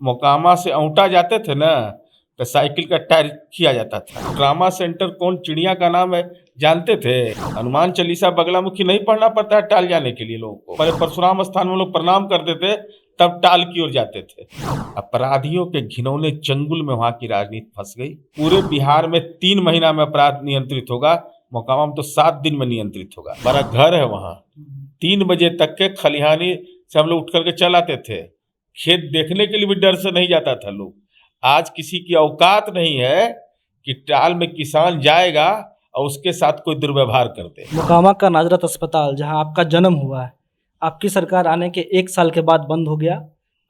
मोकामा से औंटा जाते थे ना, तो साइकिल का टायर किया जाता था। ड्रामा सेंटर कौन चिड़िया का नाम है जानते थे? हनुमान चालीसा बगलामुखी नहीं पढ़ना पड़ता है टाल जाने के लिए लोगों को। पहले परशुराम स्थान में लोग प्रणाम करते थे, तब टाल की ओर जाते थे। अपराधियों के घिनौने चंगुल में वहां की राजनीति फंस गई। पूरे बिहार में 3 महीना में अपराध नियंत्रित होगा, मोकामा में तो 7 दिन में नियंत्रित होगा। बड़ा घर है वहां। 3 बजे तक के खलिहानी से हम लोग उठ करके चल आते थे। खेत देखने के लिए भी डर से नहीं जाता था लोग। आज किसी की औकात नहीं है कि टाल में किसान जाएगा और उसके साथ कोई दुर्व्यवहार कर दे। मोकामा का नाजरत अस्पताल जहां आपका जन्म हुआ है, आपकी सरकार आने के 1 साल के बाद बंद हो गया।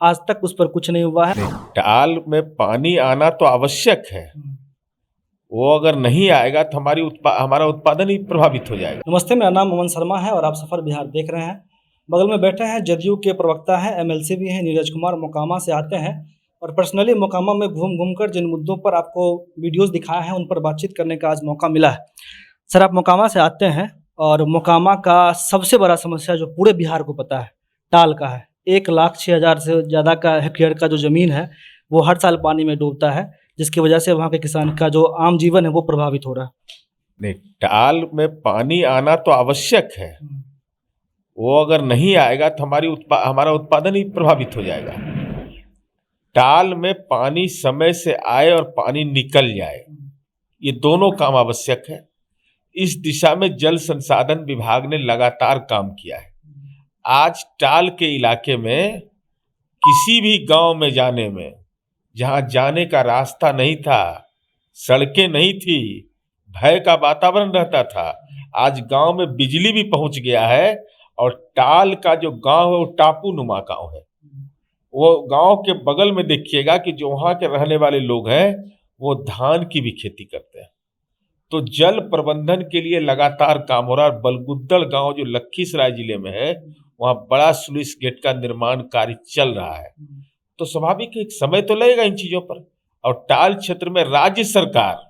आज तक उस पर कुछ नहीं हुआ है। टाल में पानी आना तो आवश्यक है, वो अगर नहीं आएगा तो हमारा उत्पादन ही प्रभावित हो जाएगा। नमस्ते, मेरा नाम अमन शर्मा है और आप सफर बिहार देख रहे हैं। बगल में बैठे हैं जदयू के प्रवक्ता हैं, एमएलसी भी हैं, नीरज कुमार मोकामा से आते हैं और पर्सनली मोकामा में घूम घूम कर जिन मुद्दों पर आपको वीडियोस दिखाए हैं उन पर बातचीत करने का आज मौका मिला है। सर, आप मोकामा से आते हैं और मोकामा का सबसे बड़ा समस्या जो पूरे बिहार को पता है, टाल का है। 1,06,000 से ज़्यादा का हेक्टेयर का जो ज़मीन है वो हर साल पानी में डूबता है, जिसकी वजह से वहाँ के किसान का जो आम जीवन है वो प्रभावित हो रहा है। नहीं, टाल में पानी आना तो आवश्यक है, वो अगर नहीं आएगा तो हमारा उत्पादन ही प्रभावित हो जाएगा। टाल में पानी समय से आए और पानी निकल जाए, ये दोनों काम आवश्यक है। इस दिशा में जल संसाधन विभाग ने लगातार काम किया है। आज टाल के इलाके में किसी भी गांव में जाने में, जहां जाने का रास्ता नहीं था, सड़कें नहीं थी, भय का वातावरण रहता था, आज गांव में बिजली भी पहुंच गया है। और टाल का जो गांव है वो टापू नुमा गांव है। वो गांव के बगल में देखिएगा कि जो वहां के रहने वाले लोग हैं वो धान की भी खेती करते हैं। तो जल प्रबंधन के लिए लगातार काम हो रहा है। बलगुद्दड़ गांव जो लखीसराय जिले में है, वहां बड़ा स्लुइस गेट का निर्माण कार्य चल रहा है। तो स्वाभाविक एक समय तो लगेगा इन चीजों पर। और टाल क्षेत्र में राज्य सरकार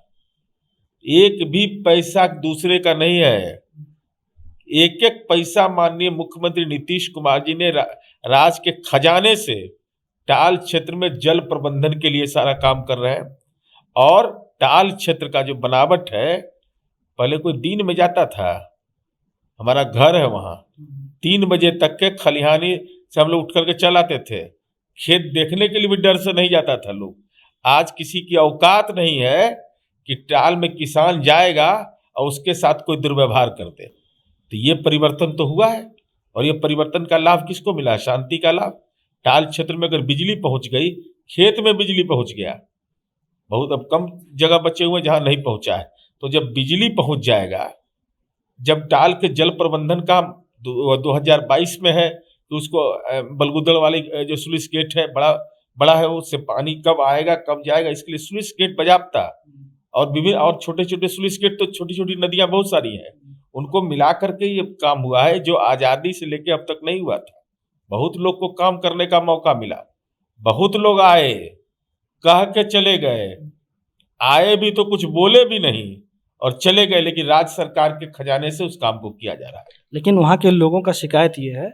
एक भी पैसा दूसरे का नहीं है। एक एक पैसा माननीय मुख्यमंत्री नीतीश कुमार जी ने राज्य के खजाने से टाल क्षेत्र में जल प्रबंधन के लिए सारा काम कर रहे हैं। और टाल क्षेत्र का जो बनावट है, पहले कोई दिन में जाता था, हमारा घर है वहां, 3 बजे तक के खलिहानी से हम लोग उठ करके चल आते थे। खेत देखने के लिए भी डर से नहीं जाता था लोग। आज किसी की औकात नहीं है कि टाल में किसान जाएगा और उसके साथ कोई दुर्व्यवहार कर दे। तो ये परिवर्तन तो हुआ है, और ये परिवर्तन का लाभ किसको मिला? शांति का लाभ। टाल क्षेत्र में अगर बिजली पहुंच गई, खेत में बिजली पहुंच गया, बहुत अब कम जगह बचे हुए जहां नहीं पहुंचा है, तो जब बिजली पहुंच जाएगा, जब टाल के जल प्रबंधन का 2022 में है, तो उसको बलगुद्दड़ वाली जो स्लुइस गेट है बड़ा है, उससे पानी कब आएगा कब जाएगा, इसके लिए स्लुइस गेट बाजाप्ता और विभिन्न और छोटे छोटे स्लुइस गेट, तो छोटी छोटी नदियां बहुत सारी हैं, उनको मिला करके ये काम हुआ है जो आजादी से लेके अब तक नहीं हुआ था। बहुत लोग को काम करने का मौका मिला, बहुत लोग आए, कह के चले गए, आए भी तो कुछ बोले भी नहीं और चले गए, लेकिन राज्य सरकार के खजाने से उस काम को किया जा रहा है। लेकिन वहाँ के लोगों का शिकायत ये है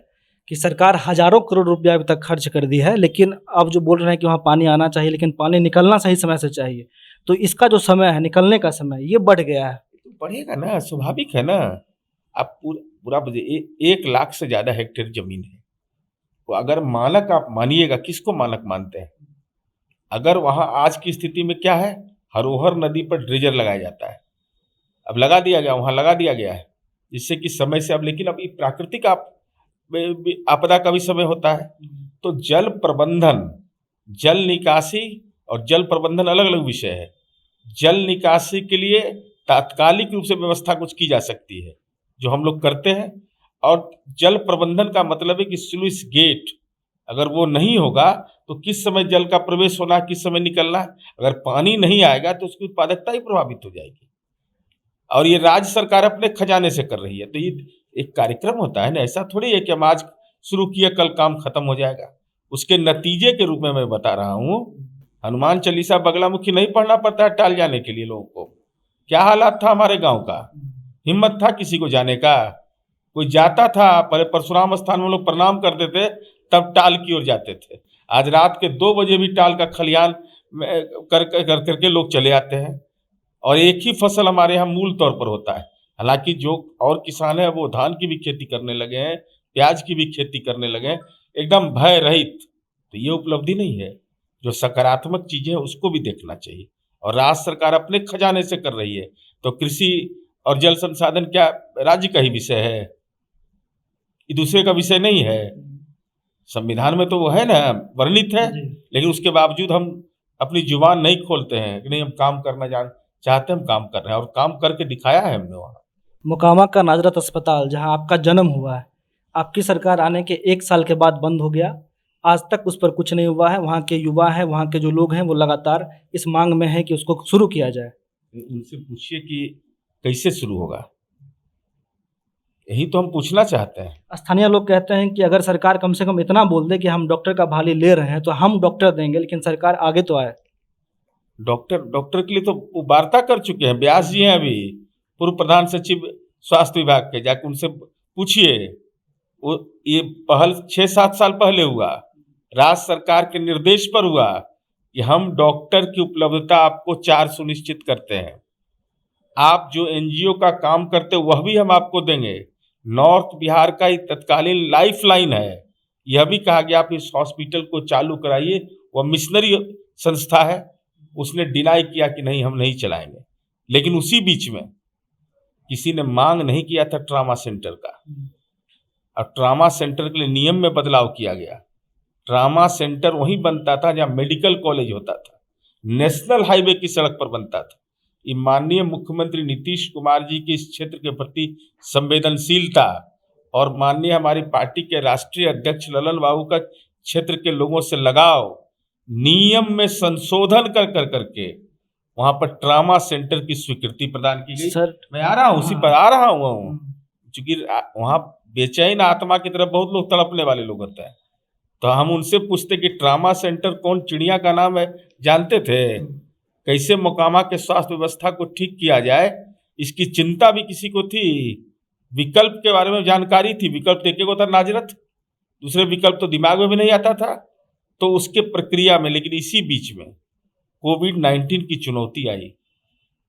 कि सरकार हजारों करोड़ रुपया अभी तक खर्च कर दी है, लेकिन अब जो बोल रहे हैं कि वहाँ पानी आना चाहिए, लेकिन पानी निकलना सही समय से चाहिए, तो इसका जो समय है, निकलने का समय, ये बढ़ गया है। बढ़ेगा ना, स्वाभाविक है ना। आप पूरा 1 लाख से ज्यादा हेक्टेयर जमीन है, तो अगर मानक आप मानिएगा, किसको मानक मानते हैं? अगर वहां आज की स्थिति में क्या है, हरोहर नदी पर ड्रेजर लगाया जाता है, अब लगा दिया गया, वहां लगा दिया गया है, जिससे कि समय से अब, लेकिन अब ये प्राकृतिक आपदा का भी समय होता है। तो जल प्रबंधन, जल निकासी और जल प्रबंधन अलग अलग विषय है। जल निकासी के लिए तात्कालिक रूप से व्यवस्था कुछ की जा सकती है, जो हम लोग करते हैं। और जल प्रबंधन का मतलब है कि स्लुइस गेट अगर वो नहीं होगा तो किस समय जल का प्रवेश होना, किस समय निकलना, अगर पानी नहीं आएगा तो उसकी उत्पादकता ही प्रभावित हो जाएगी। और ये राज्य सरकार अपने खजाने से कर रही है। तो ये एक कार्यक्रम होता है ना, ऐसा थोड़ी है कि हम आज शुरू किए कल काम खत्म हो जाएगा। उसके नतीजे के रूप में मैं बता रहा हूँ, हनुमान चालीसा बगलामुखी नहीं पढ़ना पड़ता है टाल जाने के लिए लोगों को। क्या हालात था हमारे गांव का, हिम्मत था किसी को जाने का? कोई जाता था, पहले परशुराम स्थान में लोग प्रणाम करते थे, तब टाल की ओर जाते थे। आज रात के 2 बजे भी टाल का खलिहान करके लोग चले आते हैं, और एक ही फसल हमारे यहाँ मूल तौर पर होता है। हालांकि जो और किसान है वो धान की भी खेती करने लगे हैं, प्याज की भी खेती करने लगे हैं, एकदम भय रहित। तो ये उपलब्धि नहीं है। जो सकारात्मक चीजें हैं उसको भी देखना चाहिए, और राज्य सरकार अपने खजाने से कर रही है। तो कृषि और जल संसाधन क्या राज्य का ही विषय है, ये दूसरे का विषय नहीं है। संविधान में तो वो है ना, वर्णित है, लेकिन उसके बावजूद हम अपनी जुबान नहीं खोलते हैं कि नहीं हम काम करना चाहते हैं, हम काम कर रहे हैं, और काम करके दिखाया है हमने वहाँ। मोकामा का नाजरत अस्पताल जहां आपका जन्म हुआ है, आपकी सरकार आने के 1 साल के बाद बंद हो गया। आज तक उस पर कुछ नहीं हुआ है। वहाँ के युवा हैं, वहाँ के जो लोग हैं वो लगातार इस मांग में है कि उसको शुरू किया जाए। उनसे पूछिए कि कैसे शुरू होगा, यही तो हम पूछना चाहते हैं। स्थानीय लोग कहते हैं कि अगर सरकार कम से कम इतना बोल दे कि हम डॉक्टर का बहाली ले रहे हैं तो हम डॉक्टर देंगे, लेकिन सरकार आगे तो आए। डॉक्टर के लिए तो वो वार्ता कर चुके हैं, व्यास जी हैं अभी पूर्व प्रधान सचिव स्वास्थ्य विभाग के, जाके उनसे पूछिए। वो ये पहल 6-7 साल पहले हुआ, राज्य सरकार के निर्देश पर हुआ कि हम डॉक्टर की उपलब्धता आपको 4 सुनिश्चित करते हैं। आप जो एनजीओ का काम करते वह भी हम आपको देंगे। नॉर्थ बिहार का ही तत्कालीन लाइफलाइन है, यह भी कहा गया आप इस हॉस्पिटल को चालू कराइए। वह मिशनरी संस्था है, उसने डिनाई किया कि नहीं हम नहीं चलाएंगे। लेकिन उसी बीच में किसी ने मांग नहीं किया था ट्रामा सेंटर का, और ट्रामा सेंटर के लिए नियम में बदलाव किया गया। ट्रामा सेंटर वहीं बनता था जहां मेडिकल कॉलेज होता था, नेशनल हाईवे की सड़क पर बनता था। ये माननीय मुख्यमंत्री नीतीश कुमार जी की इस क्षेत्र के प्रति संवेदनशीलता, और माननीय हमारी पार्टी के राष्ट्रीय अध्यक्ष ललन बाबू का क्षेत्र के लोगों से लगाव, नियम में संशोधन कर करके वहां पर ट्रामा सेंटर की स्वीकृति प्रदान की गई। सर मैं आ रहा हूँ, उसी पर आ रहा हूँ, क्योंकि वहां बेचैन आत्मा की तरफ बहुत लोग तड़पने वाले लोग होते हैं। तो हम उनसे पूछते कि ट्रामा सेंटर कौन चिड़िया का नाम है, जानते थे? कैसे मोकामा के स्वास्थ्य व्यवस्था को ठीक किया जाए, इसकी चिंता भी किसी को थी। विकल्प के बारे में जानकारी थी, विकल्प एक को था नाजरत, दूसरे विकल्प तो दिमाग में भी नहीं आता था। तो उसके प्रक्रिया में, लेकिन इसी बीच में कोविड-19 की चुनौती आई।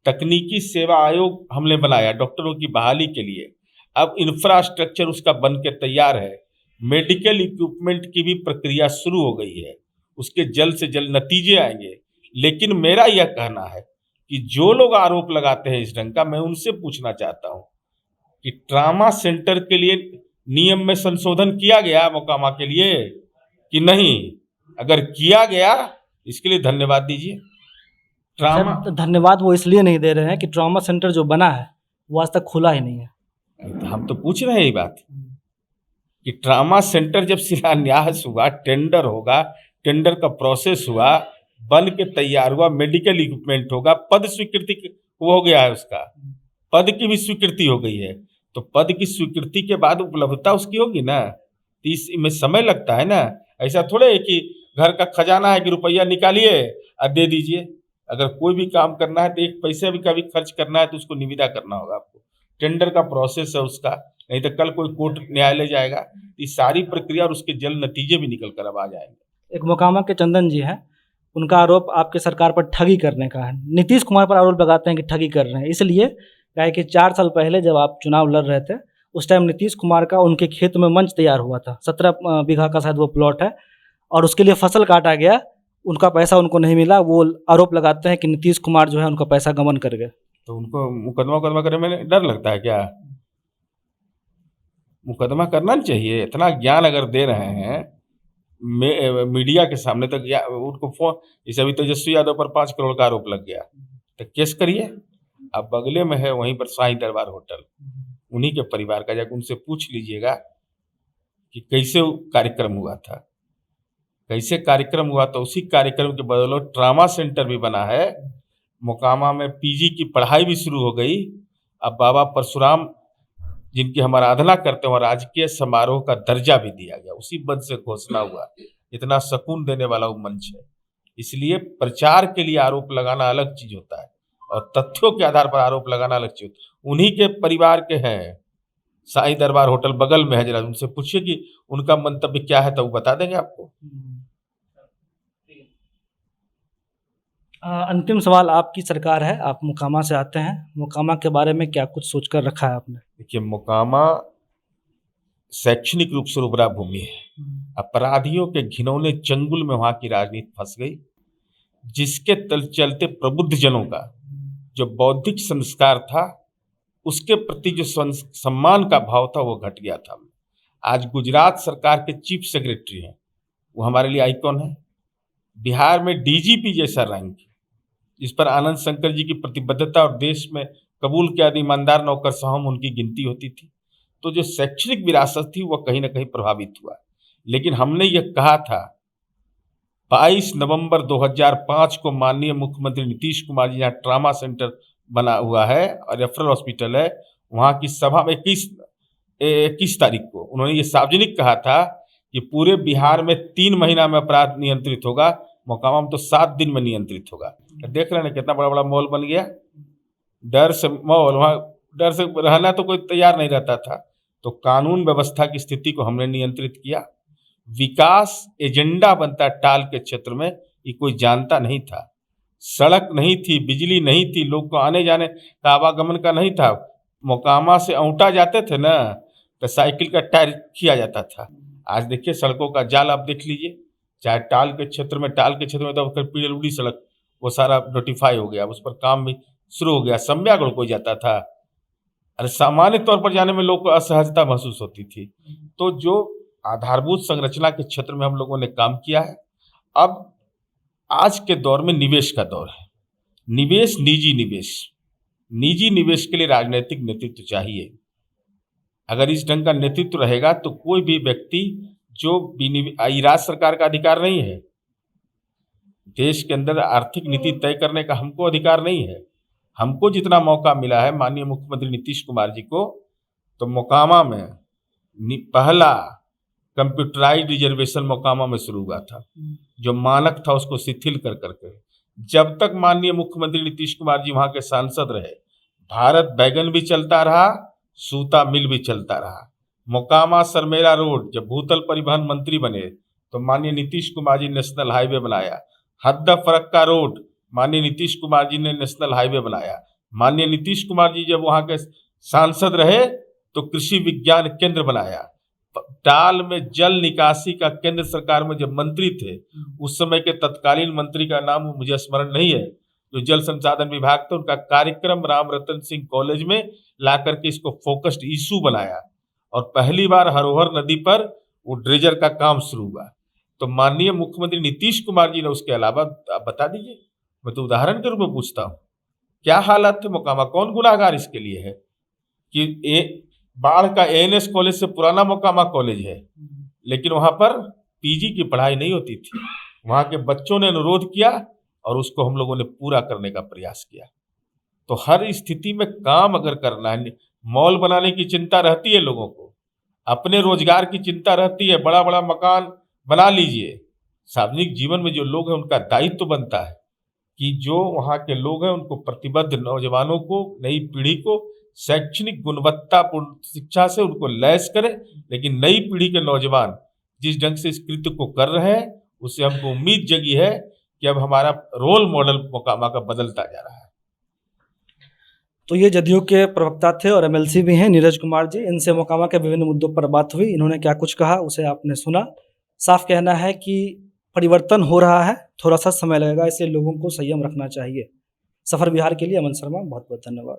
तकनीकी सेवा आयोग हमने बनाया डॉक्टरों की बहाली के लिए। अब इंफ्रास्ट्रक्चर उसका बन के तैयार है, मेडिकल इक्विपमेंट की भी प्रक्रिया शुरू हो गई है, उसके जल्द से जल्द नतीजे आएंगे। लेकिन मेरा यह कहना है कि जो लोग आरोप लगाते हैं इस ढंग का, मैं उनसे पूछना चाहता हूं कि ट्रामा सेंटर के लिए नियम में संशोधन किया गया मोकामा के लिए कि नहीं? अगर किया गया, इसके लिए धन्यवाद दीजिए। ट्रामा सर धन्यवाद वो इसलिए नहीं दे रहे हैं कि ट्रॉमा सेंटर जो बना है वो आज तक खुला ही नहीं है। हम तो पूछ रहे हैं ये बात कि ट्रामा सेंटर जब शिलान्यास हुआ, टेंडर होगा, टेंडर का प्रोसेस हुआ, बन के तैयार हुआ, मेडिकल इक्विपमेंट होगा, पद स्वीकृति हो गया है, उसका पद की भी स्वीकृति हो गई है। तो पद की स्वीकृति के बाद उपलब्धता उसकी होगी ना, तो इसमें समय लगता है ना। ऐसा थोड़े है कि घर का खजाना है कि रुपया निकालिए और दे दीजिए। अगर कोई भी काम करना है तो एक पैसे भी का भी खर्च करना है तो उसको निविदा करना होगा आपको, टेंडर का प्रोसेस है उसका, नहीं तो कल कोई कोर्ट न्यायालय जाएगा। ये सारी प्रक्रिया और उसके जल्द नतीजे भी निकल कर अब आ जाएंगे। एक मोकामा के चंदन जी हैं, उनका आरोप आपके सरकार पर ठगी करने का है। नीतीश कुमार पर आरोप लगाते हैं कि ठगी कर रहे हैं, इसलिए क्या है कि 4 साल पहले जब आप चुनाव लड़ रहे थे उस टाइम नीतीश कुमार का उनके खेत में मंच तैयार हुआ था, 17 बीघा का शायद वो प्लॉट है, और उसके लिए फसल काटा गया, उनका पैसा उनको नहीं मिला। वो आरोप लगाते हैं कि नीतीश कुमार जो है उनका पैसा गबन कर गए। तो उनको मुकदमा करने में डर लगता है क्या? मुकदमा करना नहीं चाहिए। इतना ज्ञान अगर दे रहे हैं मीडिया के सामने, तो उनको फोन, जैसे अभी तेजस्वी यादव पर 5 करोड़ का आरोप लग गया, तो केस करिए। अब बगले में है वहीं पर शाही दरबार होटल, उन्हीं के परिवार का, जाकर उनसे पूछ लीजिएगा कि कैसे कार्यक्रम हुआ था, कैसे कार्यक्रम हुआ। तो उसी कार्यक्रम के बदौलत ट्रामा सेंटर भी बना है, मोकामा में पीजी की पढ़ाई भी शुरू हो गई। अब बाबा परशुराम जिनकी हम आराधना करते हैं, राजकीय समारोह का दर्जा भी दिया गया, उसी पद से घोषणा हुआ। इतना सुकून देने वाला वो मंच है। इसलिए प्रचार के लिए आरोप लगाना अलग चीज होता है, और तथ्यों के आधार पर आरोप लगाना अलग चीज होता है। उन्हीं के परिवार के हैं, शाही दरबार होटल बगल में है, जरा उनसे पूछिए कि उनका मंतव्य क्या है, तो वो बता देंगे आपको। अंतिम सवाल, आपकी सरकार है, आप मोकामा से आते हैं, मोकामा के बारे में क्या कुछ सोच कर रखा है आपने? देखिए, मोकामा शैक्षणिक रूप से उर्वरा भूमि है। अपराधियों के घिनौने चंगुल में वहां की राजनीति फंस गई, जिसके चलते प्रबुद्ध जनों का जो बौद्धिक संस्कार था, उसके प्रति जो सम्मान का भाव था, वो घट गया था। आज गुजरात सरकार के चीफ सेक्रेटरी हैं, वो हमारे लिए आइकॉन है। बिहार में डीजीपी जैसा रैंक, जिस पर आनंद शंकर जी की प्रतिबद्धता और देश में कबूल किया ईमानदार नौकरशाहों में उनकी गिनती होती थी। तो जो शैक्षणिक विरासत थी वह कहीं ना कहीं प्रभावित हुआ। लेकिन हमने यह कहा था 22 नवंबर 2005 को माननीय मुख्यमंत्री नीतीश कुमार जी, यहाँ ट्रामा सेंटर बना हुआ है और रेफरल हॉस्पिटल है, वहाँ की सभा में 21 तारीख को उन्होंने ये सार्वजनिक कहा था कि पूरे बिहार में 3 महीना में अपराध नियंत्रित होगा, मोकामा में तो 7 दिन में नियंत्रित होगा। देख रहे हैं कितना बड़ा बड़ा मॉल बन गया। डर से मॉल, वहाँ डर से रहना तो कोई तैयार नहीं रहता था। तो कानून व्यवस्था की स्थिति को हमने नियंत्रित किया। विकास एजेंडा बनता टाल के क्षेत्र में, ये कोई जानता नहीं था। सड़क नहीं थी, बिजली नहीं थी, लोग को आने जाने का आवागमन का नहीं था। मोकामा से औंटा जाते थे ना, तो साइकिल का टायर किया जाता था। आज देखिए सड़कों का जाल आप देख लीजिए, चाहे टाल के क्षेत्र में तो पीडब्ल्यूडी सड़क वो सारा नोटिफाई हो गया, उस पर काम भी शुरू हो गया। सम्यागढ़ कोई जाता था, अरे सामान्य तौर पर जाने में लोग को असहजता महसूस होती थी। तो जो आधारभूत संरचना के क्षेत्र में हम लोगों ने काम किया है। अब आज के दौर में निवेश का दौर है। निवेश, निजी निवेश के लिए राजनीतिक नेतृत्व चाहिए। अगर इस ढंग का नेतृत्व रहेगा तो कोई भी व्यक्ति जो राज्य सरकार का अधिकार नहीं है, देश के अंदर आर्थिक नीति तय करने का हमको अधिकार नहीं है। हमको जितना मौका मिला है माननीय मुख्यमंत्री नीतीश कुमार जी को, तो मोकामा में पहला कंप्यूटराइज्ड रिजर्वेशन मोकामा में शुरू हुआ था। जो मानक था उसको शिथिल कर करके, जब तक माननीय मुख्यमंत्री नीतीश कुमार जी वहां के सांसद रहे, भारत बैगन भी चलता रहा, सूता मिल भी चलता रहा। मोकामा सरमेरा रोड, जब भूतल परिवहन मंत्री बने तो माननीय नीतीश कुमार जी नेशनल हाईवे बनाया। हद्दा फरक्का रोड माननीय नीतीश कुमार जी ने नेशनल हाईवे बनाया। माननीय नीतीश कुमार जी जब वहां के सांसद रहे तो कृषि विज्ञान केंद्र बनाया। टाल में जल निकासी का केंद्र सरकार में जब मंत्री थे, उस समय के तत्कालीन मंत्री का नाम मुझे स्मरण नहीं है, जो जल संसाधन विभाग था, उनका कार्यक्रम राम रतन सिंह कॉलेज में ला करके इसको फोकस्ड इशू बनाया और पहली बार हरोहर नदी पर वो ड्रेजर का काम शुरू हुआ। तो माननीय मुख्यमंत्री नीतीश कुमार जी ने उसके अलावा, आप बता दीजिए, मैं तो उदाहरण के रूप में पूछता हूँ, क्या हालात थे मोकामा? कौन गुनाहगार इसके लिए है कि बाढ़ का एएनएस कॉलेज से पुराना मोकामा कॉलेज है, लेकिन वहां पर पीजी की पढ़ाई नहीं होती थी। वहां के बच्चों ने अनुरोध किया और उसको हम लोगों ने पूरा करने का प्रयास किया। तो हर स्थिति में काम अगर करना है, मॉल बनाने की चिंता रहती है लोगों को, अपने रोजगार की चिंता रहती है, बड़ा बड़ा मकान बना लीजिए। सार्वजनिक जीवन में जो लोग हैं उनका दायित्व तो बनता है कि जो वहाँ के लोग हैं उनको प्रतिबद्ध नौजवानों को, नई पीढ़ी को शैक्षणिक गुणवत्तापूर्ण शिक्षा से उनको लैस करें। लेकिन नई पीढ़ी के नौजवान जिस ढंग से इस कृत्य को कर रहे हैं, उससे हमको उम्मीद जगी है कि अब हमारा रोल मॉडल मोकामा का बदलता जा रहा है। तो ये जदयू के प्रवक्ता थे और एमएलसी भी हैं नीरज कुमार जी। इनसे मोकामा के विभिन्न मुद्दों पर बात हुई, इन्होंने क्या कुछ कहा उसे आपने सुना। साफ कहना है कि परिवर्तन हो रहा है, थोड़ा सा समय लगेगा, इसलिए लोगों को संयम रखना चाहिए। सफर बिहार के लिए अमन शर्मा, बहुत बहुत धन्यवाद।